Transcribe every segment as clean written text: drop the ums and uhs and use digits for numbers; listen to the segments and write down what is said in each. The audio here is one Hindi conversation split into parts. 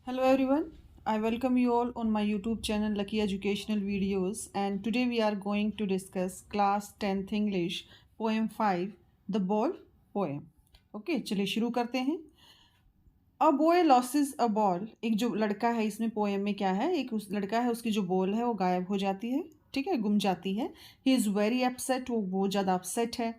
Hello everyone, I welcome you all on my YouTube channel Lucky Educational Videos, and today we are going to discuss class 10th English poem 5 The Ball poem. Okay चलिए शुरू करते हैं. A boy losses a ball. एक जो लड़का है इसमें पोएम में क्या है, एक उस लड़का है उसकी जो बॉल है वो गायब हो जाती है, ठीक है, गुम जाती है. ही इज़ वेरी अपसेट, वो बहुत ज़्यादा अपसेट है.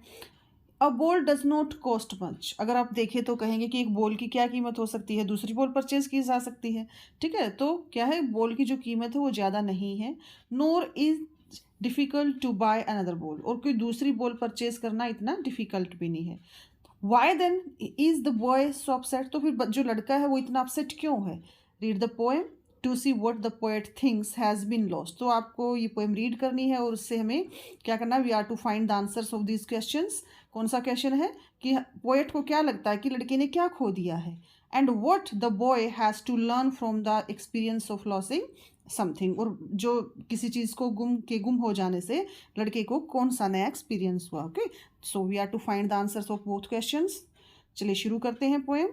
A ball does not cost much. अगर आप देखें तो कहेंगे कि एक बॉल की क्या कीमत हो सकती है, दूसरी बॉल परचेज की जा सकती है, ठीक है. तो क्या है, बॉल की जो कीमत है वो ज़्यादा नहीं है. Nor is difficult to buy another ball. और कोई दूसरी बॉल परचेज करना इतना डिफ़िकल्ट भी नहीं है. Why then is the boy so upset. तो फिर जो लड़का है वो इतना अपसेट क्यों है. Read the poem to see what the poet things has been lost. तो आपको ये पोएम रीड करनी है और उससे हमें क्या करना है, we are to find the answers of this questions. कौन सा क्वेश्चन है कि पोएट को क्या लगता है कि लड़के ने क्या खो दिया है, and what the boy has to learn from the experience of losing something. और जो किसी चीज़ को गुम हो जाने से लड़के को कौन सा नया एक्सपीरियंस हुआ. Okay, so we are to find the answers of both questions. चलिए शुरू करते हैं poem.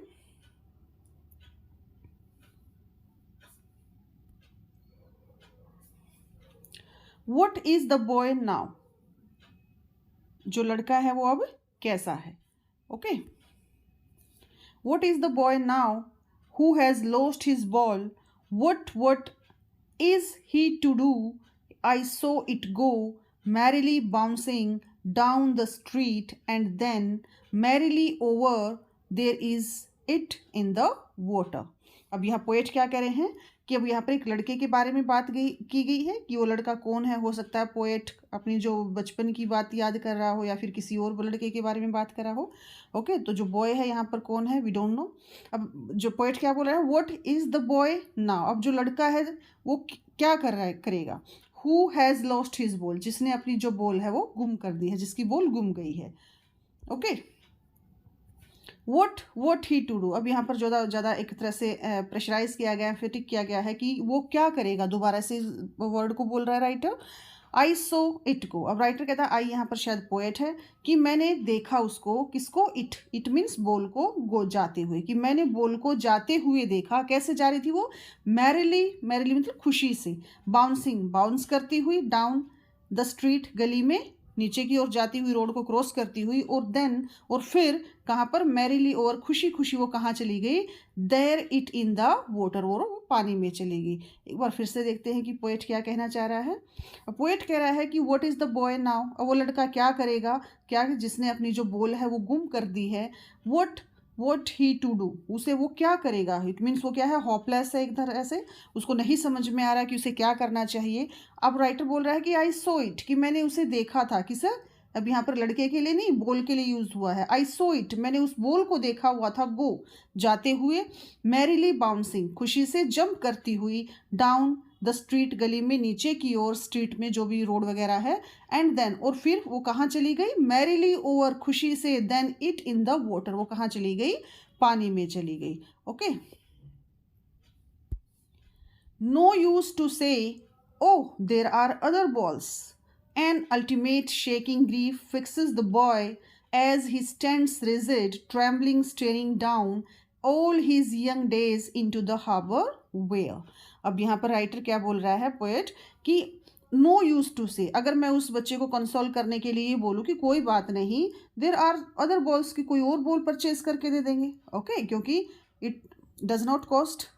What is the boy now. जो लड़का है वो अब कैसा है. Okay, what is the boy now who has lost his ball. What is he to do? I saw it go merrily bouncing down the street, and then merrily over. There is it in the water. अब यहाँ पोएट क्या कह रहे हैं कि अब यहाँ पर एक लड़के के बारे में बात की गई है कि वो लड़का कौन है. हो सकता है पोएट अपनी जो बचपन की बात याद कर रहा हो या फिर किसी और लड़के के बारे में बात कर रहा हो. ओके, तो जो बॉय है यहाँ पर कौन है, वी डोंट नो. अब जो पोएट क्या बोल रहा है, what is the boy now. अब जो लड़का है वो क्या कर रहा है, करेगा. Who has lost his ball. जिसने अपनी जो बॉल है वो गुम कर दी है, जिसकी बॉल गुम गई है. Okay, what he to do. अब यहाँ पर ज़्यादा एक तरह से प्रेशराइज किया गया है, फिर टिक किया गया है कि वो क्या करेगा. दोबारा से वर्ड को बोल रहा है राइटर. आई सो इट को. अब राइटर कहता है आई यहाँ पर शायद पोएट है कि मैंने देखा उसको. किसको, इट मीन्स बॉल को जाते हुए, कि मैंने बॉल को जाते हुए देखा. कैसे जा रही थी वो, मैरिली मतलब खुशी से. बाउंस करती हुई डाउन द स्ट्रीट, गली में नीचे की ओर जाती हुई, रोड को क्रॉस करती हुई. और फिर कहाँ पर, मैरिली ओवर, खुशी खुशी वो कहाँ चली गई, there it in the water, वो पानी में चली गई. एक बार फिर से देखते हैं कि पोएट क्या कहना चाह रहा है. पोएट कह रहा है कि what is the boy now. वो लड़का क्या करेगा, क्या जिसने अपनी जो बॉल है वो गुम कर दी है. वट ही टू डू, उसे वो क्या करेगा. इट मीन्स वो क्या है, होपलेस है एक तरह से, उसको नहीं समझ में आ रहा कि उसे क्या करना चाहिए. अब राइटर बोल रहा है कि आई सो इट, कि मैंने उसे देखा था. किसे, अब यहाँ पर लड़के के लिए नहीं, बॉल के लिए यूज हुआ है. आई सो इट, मैंने उस बॉल को देखा हुआ था. गो, जाते हुए. मैरिली बाउंसिंग, खुशी से जंप करती हुई. डाउन द स्ट्रीट, गली में नीचे की ओर, स्ट्रीट में जो भी रोड वगैरह है. एंड देन, और फिर वो कहाँ चली गई, मैरिली ओवर, खुशी से. Then it in the water, वो कहाँ चली गई, पानी में चली गई. Okay, no use to say oh there are other balls. An ultimate shaking grief fixes the boy as he stands rigid, trembling, staring down all his young days into the harbor where. अब यहाँ पर राइटर क्या बोल रहा है, पोएट, कि नो यूज टू से, अगर मैं उस बच्चे को कंसोल करने के लिए बोलूँ कि कोई बात नहीं, देर आर अदर बॉल्स, की कोई और बॉल परचेज करके दे देंगे. ओके, क्योंकि it does not cost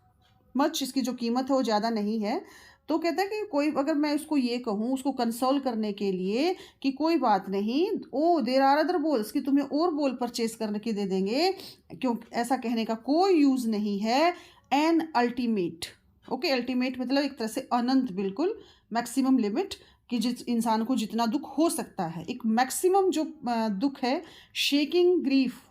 much, इसकी जो कीमत है वो ज़्यादा नहीं है. तो कहता है कि कोई, अगर मैं उसको ये कहूँ, उसको कंसोल करने के लिए कि कोई बात नहीं, ओ देर आर अदर बॉल्स, कि तुम्हें और बॉल परचेज करके दे देंगे, क्यों, ऐसा कहने का कोई यूज़ नहीं है. An ultimate. ओके, अल्टीमेट मतलब एक तरह से अनंत, बिल्कुल मैक्सिमम लिमिट, कि जिस इंसान को जितना दुख हो सकता है, एक मैक्सिमम जो दुख है. Shaking grief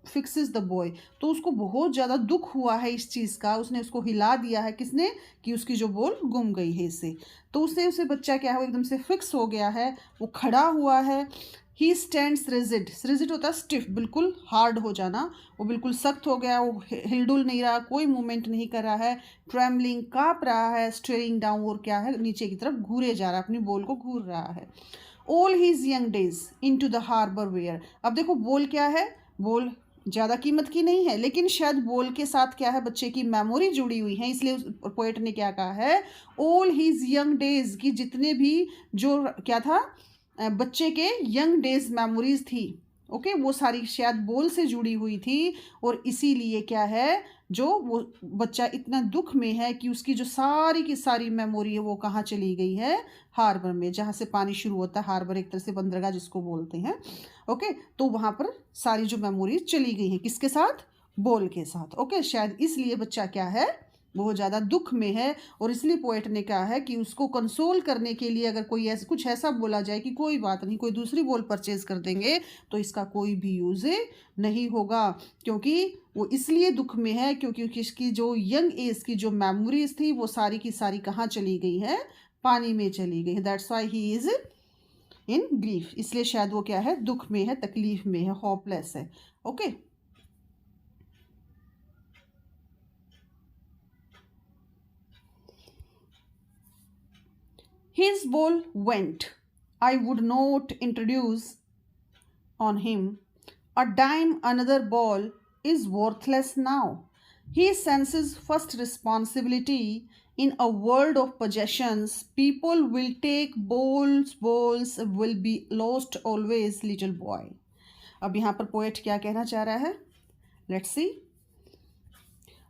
fixes the boy, तो उसको बहुत ज़्यादा दुख हुआ है इस चीज़ का, उसने उसको हिला दिया है. किसने, कि उसकी जो बॉल गुम गई है इससे. तो उसे बच्चा क्या है, वो एकदम से फिक्स हो गया है, वो खड़ा हुआ है. He stands rigid. रिजिड होता है स्टिफ, बिल्कुल हार्ड हो जाना. वो बिल्कुल सख्त हो गया, वो हिलडुल नहीं रहा, कोई मूवमेंट नहीं कर रहा है. ट्रैवलिंग, काँप रहा है. स्टेयरिंग डाउन, और क्या है, नीचे की तरफ घूरे जा रहा है, अपनी बॉल को घूर रहा है. All his young days into the harbour where. अब देखो बॉल क्या है, बॉल ज़्यादा कीमत की नहीं है, लेकिन शायद बॉल के साथ क्या है, बच्चे की मेमोरी जुड़ी हुई है, इसलिए पोएट ने क्या कहा है, ऑल हीज यंग डेज, की जितने भी जो क्या था बच्चे के यंग डेज मेमोरीज थी, ओके, वो सारी शायद बॉल से जुड़ी हुई थी, और इसीलिए क्या है, जो वो बच्चा इतना दुख में है कि उसकी जो सारी की सारी मेमोरी है वो कहाँ चली गई है, हार्बर में, जहाँ से पानी शुरू होता है, हार्बर एक तरह से बंदरगाह जिसको बोलते हैं, ओके, तो वहाँ पर सारी जो मेमोरीज चली गई हैं, किसके साथ, बॉल के साथ, ओके, शायद इसलिए बच्चा क्या है, बहुत ज़्यादा दुख में है, और इसलिए पोएट ने कहा है कि उसको कंसोल करने के लिए अगर कोई ऐसा कुछ ऐसा बोला जाए कि कोई बात नहीं, कोई दूसरी बॉल परचेज कर देंगे, तो इसका कोई भी यूज़ नहीं होगा, क्योंकि वो इसलिए दुख में है क्योंकि इसकी जो यंग एज की जो मेमोरीज थी वो सारी की सारी कहाँ चली गई है, पानी में चली गई है, that's why he is in grief, इसलिए शायद वो क्या है, दुख में है, तकलीफ में है, होपलेस है, okay. His ball went. I would not introduce on him. A dime another ball is worthless now. He senses first responsibility in a world of possessions. People will take balls will be lost always, little boy. अब यहाँ पर पोएट क्या कहना चाह रहा है, लेट्स सी।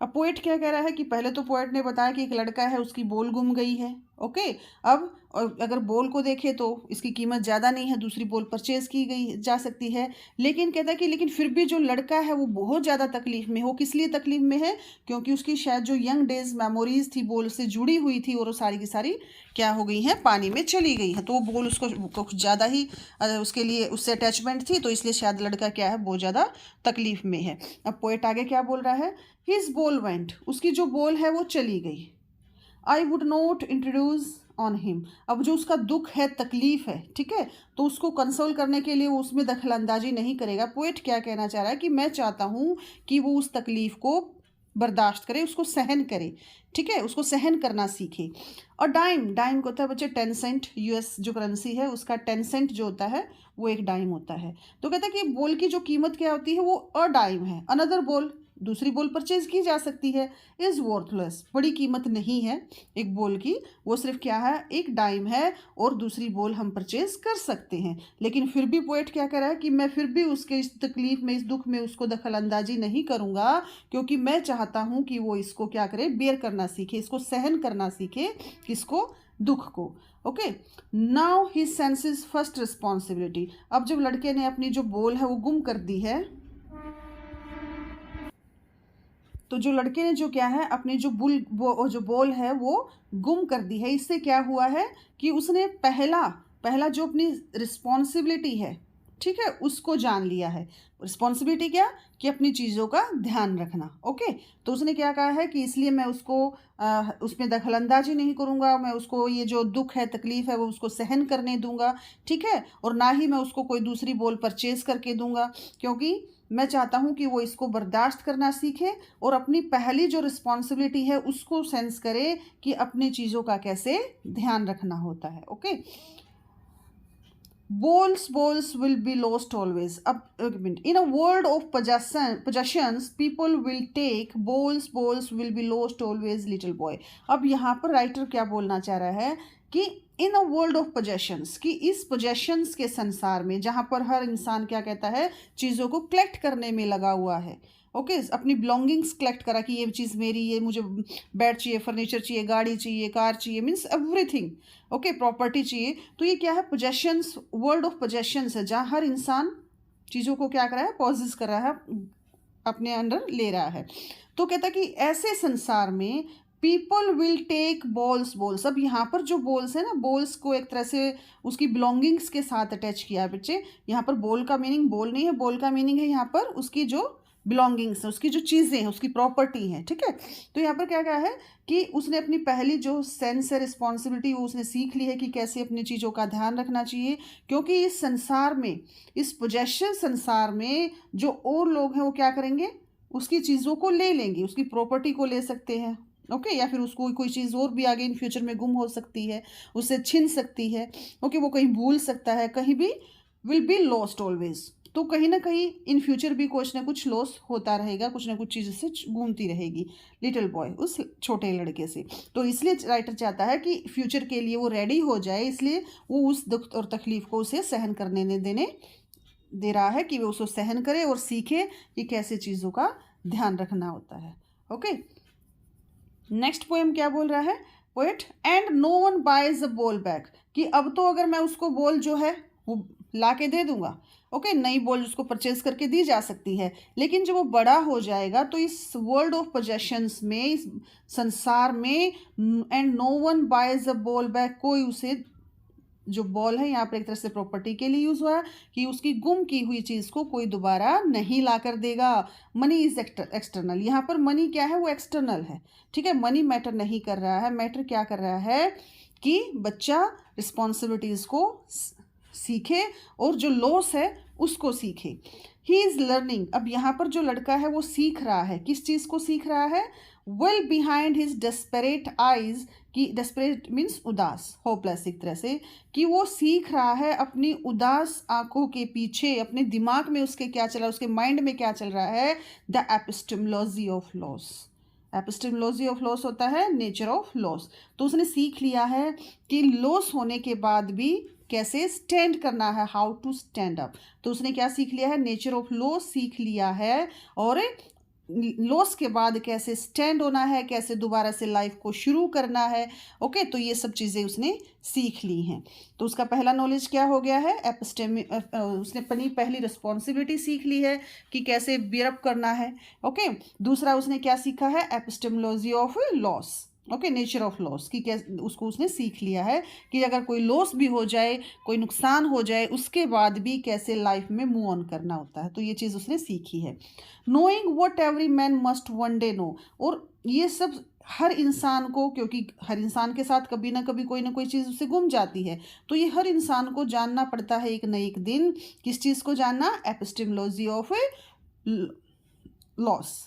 अब पोएट क्या कह रहा है कि पहले तो पोएट ने बताया कि एक लड़का है, उसकी बॉल गुम गई है, ओके। अब अगर बॉल को देखें तो इसकी कीमत ज़्यादा नहीं है, दूसरी बॉल परचेज की गई जा सकती है, लेकिन कहता है कि लेकिन फिर भी जो लड़का है वो बहुत ज़्यादा तकलीफ़ में हो, किस लिए तकलीफ़ में है, क्योंकि उसकी शायद जो यंग डेज मेमोरीज थी बॉल से जुड़ी हुई थी, और वो सारी की सारी क्या हो गई हैं, पानी में चली गई है, तो वो बॉल उसको कुछ ज़्यादा ही उसके लिए उससे अटैचमेंट थी, तो इसलिए शायद लड़का क्या है, बहुत ज़्यादा तकलीफ़ में है। अब पोएट आगे क्या बोल रहा है, हिज बॉल वेंट, उसकी जो बॉल है वो चली गई। I would not introduce on him, अब जो उसका दुख है, तकलीफ है, ठीक है, तो उसको कंसोल करने के लिए वो उसमें दखल अंदाजी नहीं करेगा। पोएट क्या कहना चाह रहा है कि मैं चाहता हूँ कि वो उस तकलीफ को बर्दाश्त करे, उसको सहन करे, ठीक है, उसको सहन करना सीखे। और डाइम, डाइम को होता है बच्चे 10 सेंट, यूएस जो करेंसी है उसका 10 सेंट जो होता है वो एक डाइम होता है। तो कहता है कि बॉल की जो कीमत क्या होती है वो अ डाइम है, अनदर बॉल, दूसरी बॉल परचेज की जा सकती है, इज़ वर्थलेस, बड़ी कीमत नहीं है एक बॉल की, वो सिर्फ क्या है, एक डाइम है, और दूसरी बॉल हम परचेज कर सकते हैं। लेकिन फिर भी पोएट क्या कह रहा है कि मैं फिर भी उसके इस तकलीफ में, इस दुख में उसको दखल अंदाजी नहीं करूँगा, क्योंकि मैं चाहता हूँ कि वो इसको क्या करे, बेयर करना सीखे, इसको सहन करना सीखे, किसको, दुख को, okay. Now he senses first responsibility, अब जब लड़के ने अपनी जो बॉल है वो गुम कर दी है, तो जो लड़के ने जो क्या है, अपनी जो जो बॉल है वो गुम कर दी है, इससे क्या हुआ है कि उसने पहला पहला जो अपनी रिस्पॉन्सिबिलिटी है, ठीक है, उसको जान लिया है। रिस्पॉन्सिबिलिटी क्या, कि अपनी चीज़ों का ध्यान रखना, ओके। तो उसने क्या कहा है कि इसलिए मैं उसको उसमें दखलंदाजी नहीं करूँगा, मैं उसको ये जो दुख है, तकलीफ़ है, वो उसको सहन करने दूंगा, ठीक है, और ना ही मैं उसको कोई दूसरी बॉल परचेज़ करके दूंगा, क्योंकि मैं चाहता हूँ कि वो इसको बर्दाश्त करना सीखे, और अपनी पहली जो रिस्पॉन्सिबिलिटी है उसको सेंस करे कि अपनी चीज़ों का कैसे ध्यान रखना होता है, okay. Balls will be lost always. अब एक minute, in a world of possessions people will take balls will be lost always, little boy. अब यहाँ पर राइटर क्या बोलना चाह रहा है कि इन अ वर्ल्ड ऑफ पोजेशंस, कि इस पोजेशंस के संसार में जहाँ पर हर इंसान क्या कहता है, चीज़ों को कलेक्ट करने में लगा हुआ है, ओके, अपनी बिलोंगिंग्स कलेक्ट करा कि ये चीज़ मेरी, ये मुझे बेड चाहिए, फर्नीचर चाहिए, गाड़ी चाहिए, कार चाहिए, मीन्स एवरीथिंग, ओके, प्रॉपर्टी चाहिए, तो ये क्या है, पोजेशंस, वर्ल्ड ऑफ पोजेशंस है, जहाँ हर इंसान चीज़ों को क्या कर रहा है, पॉजेस कर रहा है, अपने अंडर ले रहा है। तो कहता है कि ऐसे संसार में पीपल विल टेक बॉल्स, अब यहाँ पर जो बॉल्स है ना, बॉल्स को एक तरह से उसकी बिलोंगिंग्स के साथ अटैच किया है बच्चे। यहाँ पर बॉल का मीनिंग बॉल नहीं है, बॉल का मीनिंग है यहाँ पर उसकी जो बिलोंगिंग्स है, उसकी जो चीज़ें हैं, उसकी प्रॉपर्टी हैं, ठीक है। तो यहाँ पर क्या क्या है कि उसने अपनी पहली जो सेंस है, रिस्पॉन्सिबिलिटी, वो उसने सीख ली है कि कैसे अपनी चीज़ों का ध्यान रखना चाहिए, क्योंकि इस संसार में, इस पोजेशन संसार में जो और लोग हैं वो क्या करेंगे, उसकी चीज़ों को ले लेंगे, उसकी प्रॉपर्टी को ले सकते हैं, ओके, या फिर उसको कोई चीज़ और भी आगे इन फ्यूचर में गुम हो सकती है, उससे छिन सकती है, ओके, वो कहीं भूल सकता है, कहीं भी, विल बी लॉस्ट ऑलवेज। तो कहीं ना कहीं इन फ्यूचर भी कुछ ना कुछ लॉस होता रहेगा, कुछ ना कुछ चीज़ से घूमती रहेगी लिटिल बॉय, उस छोटे लड़के से। तो इसलिए राइटर चाहता है कि फ्यूचर के लिए वो रेडी हो जाए, इसलिए वो उस दुख और तकलीफ को उसे सहन करने दे रहा है, कि वो उसको सहन करे और सीखे कि कैसे चीज़ों का ध्यान रखना होता है। ओके, नेक्स्ट पोएम क्या बोल रहा है poet, and no one buys a ball back, कि अब तो अगर मैं उसको बॉल जो है वो ला के दे दूंगा, ओके, नई बॉल उसको परचेज करके दी जा सकती है, लेकिन जब वो बड़ा हो जाएगा तो इस वर्ल्ड ऑफ पोजेशंस में, इस संसार में, and no one buys a ball back, कोई उसे, जो बॉल है यहाँ पर एक तरह से प्रॉपर्टी के लिए यूज हुआ है, कि उसकी गुम की हुई चीज को कोई दोबारा नहीं ला कर देगा। मनी इज एक्सटर्नल, यहाँ पर मनी क्या है, वो एक्सटर्नल है, ठीक है, मनी मैटर नहीं कर रहा है, मैटर क्या कर रहा है कि बच्चा रिस्पॉन्सिबिलिटीज को सीखे और जो लॉस है उसको सीखे। ही इज लर्निंग, अब यहाँ पर जो लड़का है वो सीख रहा है, किस चीज को सीख रहा है, well behind his desperate eyes, कि डेस्परेट मीन्स उदास, होपलेस एक तरह से, कि वो सीख रहा है अपनी उदास आंखों के पीछे, अपने दिमाग में उसके क्या चल रहा है, उसके माइंड में क्या चल रहा है, the epistemology of loss. Epistemology of loss होता है नेचर ऑफ लॉस। तो उसने सीख लिया है कि लॉस होने के बाद भी कैसे स्टैंड करना है, हाउ टू स्टैंड अप। तो उसने क्या सीख लिया है, नेचर ऑफ लॉस सीख लिया है, और लॉस के बाद कैसे स्टैंड होना है, कैसे दोबारा से लाइफ को शुरू करना है। ओके, तो ये सब चीज़ें उसने सीख ली हैं। तो उसका पहला नॉलेज क्या हो गया है, उसने अपनी पहली रिस्पॉन्सिबिलिटी सीख ली है कि कैसे बियरअप करना है। ओके, दूसरा उसने क्या सीखा है, epistemology of loss, okay, nature of loss, कि कैसे उसको उसने सीख लिया है कि अगर कोई लॉस भी हो जाए, कोई नुकसान हो जाए, उसके बाद भी कैसे लाइफ में मूव ऑन करना होता है। तो ये चीज़ उसने सीखी है। Knowing what every man must one day know, और ये सब हर इंसान को, क्योंकि हर इंसान के साथ कभी ना कभी कोई ना कोई चीज़ उससे गुम जाती है, तो ये हर इंसान को जानना पड़ता है एक न एक दिन। किस चीज़ को जानना, एपिस्टेमोलॉजी ऑफ लॉस,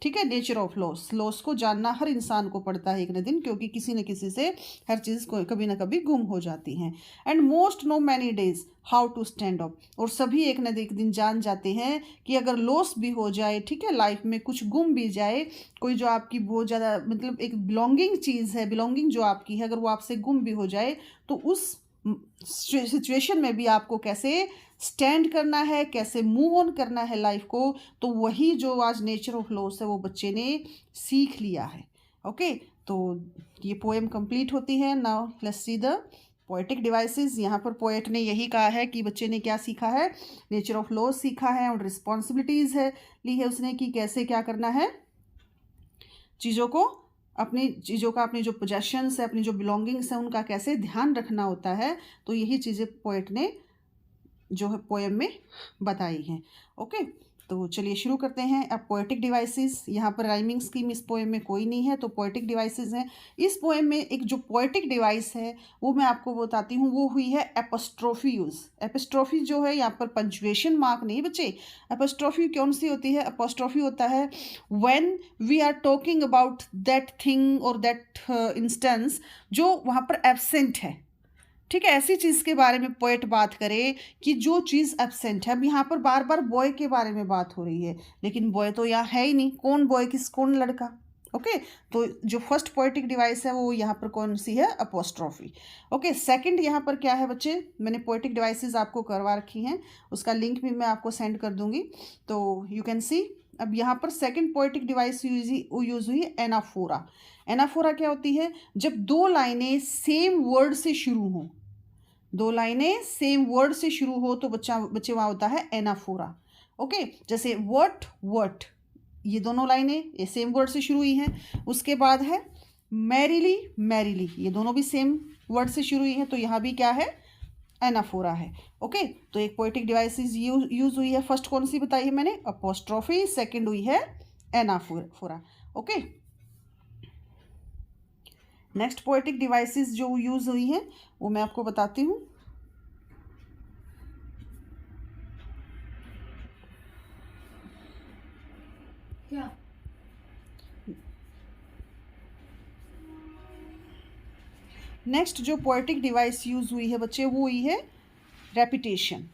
ठीक है, नेचर ऑफ लॉस, लॉस को जानना हर इंसान को पड़ता है एक न दिन, क्योंकि किसी न किसी से हर चीज़ को कभी ना कभी गुम हो जाती हैं। And most know many days how to stand up, और सभी एक न एक दिन जान जाते हैं कि अगर लॉस भी हो जाए, ठीक है, लाइफ में कुछ गुम भी जाए, कोई जो आपकी बहुत ज़्यादा मतलब एक बिलोंगिंग चीज़ है, बिलोंगिंग जो आपकी है, अगर वो आपसे गुम भी हो जाए, तो उस सिचुएशन में भी आपको कैसे स्टैंड करना है, कैसे मूव ऑन करना है लाइफ को। तो वही जो आज नेचर ऑफ लॉस है वो बच्चे ने सीख लिया है। ओके, तो ये पोएम कंप्लीट होती है। Now let's see the poetic devices. यहाँ पर पोएट ने यही कहा है कि बच्चे ने क्या सीखा है, नेचर ऑफ लॉस सीखा है, और रिस्पॉन्सिबिलिटीज़ है ली है उसने, कि कैसे क्या करना है, चीज़ों का, अपनी जो पोजेशंस है, अपनी जो बिलोंगिंग्स हैं, उनका कैसे ध्यान रखना होता है। तो यही चीज़ें पोएट ने जो है पोएम में बताई हैं। ओके, तो चलिए शुरू करते हैं। अब पोएटिक डिवाइसेस, यहाँ पर राइमिंग स्कीम इस पोएम में कोई नहीं है, तो पोएटिक डिवाइसेस हैं। इस पोएम में एक जो पोएटिक डिवाइस है वो मैं आपको बताती हूँ, वो हुई है एपोस्ट्रोफी यूज़। एपोस्ट्रोफी जो है, यहाँ पर पंचुएशन मार्क नहीं बच्चे, एपोस्ट्रोफी कौन सी होती है, एपोस्ट्रोफी होता है when we are talking about that thing और दैट इंस्टेंस जो वहाँ पर एब्सेंट है, ठीक है, ऐसी चीज़ के बारे में पोएट बात करे कि जो चीज़ एब्सेंट है। अब यहाँ पर बार बार बॉय के बारे में बात हो रही है, लेकिन बॉय तो यहाँ है ही नहीं, कौन बॉय, कौन लड़का। ओके, तो जो फर्स्ट पोएटिक डिवाइस है वो यहाँ पर कौन सी है, अपोस्ट्रॉफी। ओके, सेकंड यहाँ पर क्या है बच्चे, मैंने पोएटिक डिवाइसेस आपको करवा रखी हैं, उसका लिंक भी मैं आपको सेंड कर दूंगी, तो यू कैन सी। अब यहाँ पर सेकंड पोएटिक डिवाइस यूज हुई है एनाफोरा। एनाफोरा क्या होती है, जब दो लाइनें सेम वर्ड से शुरू हों, दो लाइनें सेम वर्ड से शुरू हो तो बच्चे वहाँ होता है एनाफोरा। ओके, जैसे वट, ये दोनों लाइनें ये सेम वर्ड से शुरू हुई हैं। उसके बाद है मैरीली, ये दोनों भी सेम वर्ड से शुरू हुई हैं, तो यहाँ भी क्या है, एनाफोरा है। ओके, तो एक पोएटिक डिवाइसेस यूज हुई है। फर्स्ट कौन सी बताई है मैंने, अपोस्ट्रोफी, सेकेंड हुई है anaphora. Okay, next poetic devices जो यूज़ हुई हैं वो मैं आपको बताती हूँ। क्या नेक्स्ट जो पोएटिक डिवाइस यूज़ हुई है बच्चे, वो हुई है रेपिटेशन।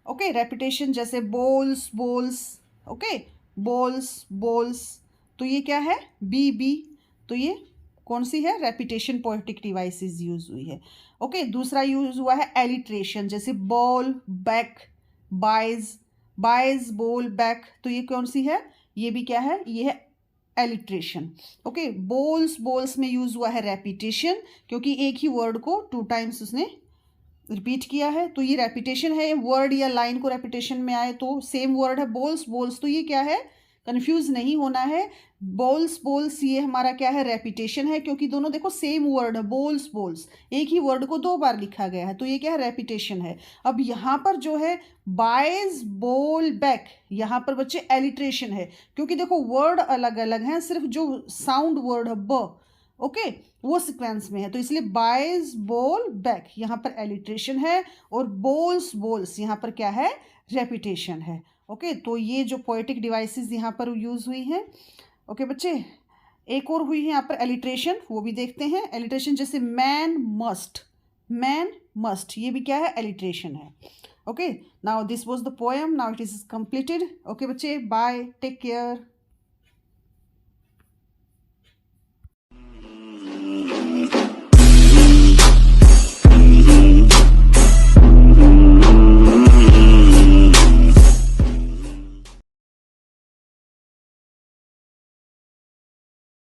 ओके, रेपिटेशन जैसे bowls bowls, okay, bowls bowls, तो ये क्या है, बी बी, तो ये कौन सी है, रेपिटेशन पोएटिक डिवाइसेस यूज हुई है। ओके, दूसरा यूज हुआ है एलिट्रेशन, जैसे बॉल बैक, बाइज, बाइज बोल बैक, तो ये कौन सी है, ये भी क्या है, ये है एलिट्रेशन। ओके, बोल्स बोल्स में यूज हुआ है रेपिटेशन, क्योंकि एक ही वर्ड को 2 टाइम्स उसने रिपीट किया है, तो ये रेपिटेशन है, वर्ड या लाइन को रेपिटेशन में आए तो सेम वर्ड है बोल्स बोल्स, तो ये क्या है, कंफ्यूज नहीं होना है, बोल्स बोल्स ये हमारा क्या है, रेपिटेशन है, क्योंकि दोनों देखो सेम वर्ड है, बोल्स बोल्स, एक ही वर्ड को 2 बार लिखा गया है, तो ये क्या है, रेपिटेशन है। अब यहाँ पर जो है बाइज बोल बैक, यहाँ पर बच्चे एलिट्रेशन है, क्योंकि देखो वर्ड अलग अलग हैं, सिर्फ जो साउंड वर्ड है ब, ओके, वो सीक्वेंस में है, तो इसलिए बाइज बोल बैक यहाँ पर एलिट्रेशन है, और बोल्स बोल्स यहाँ पर क्या है, रेपिटेशन है। ओके, तो ये जो पोएटिक डिवाइसेस यहाँ पर यूज हुई हैं। ओके बच्चे, एक और हुई है यहाँ पर एलिट्रेशन, वो भी देखते हैं। एलिट्रेशन जैसे मैन मस्ट, मैन मस्ट, ये भी क्या है, एलिट्रेशन है। Okay, now this was the poem, now it is completed. Okay बच्चे, बाय, टेक केयर।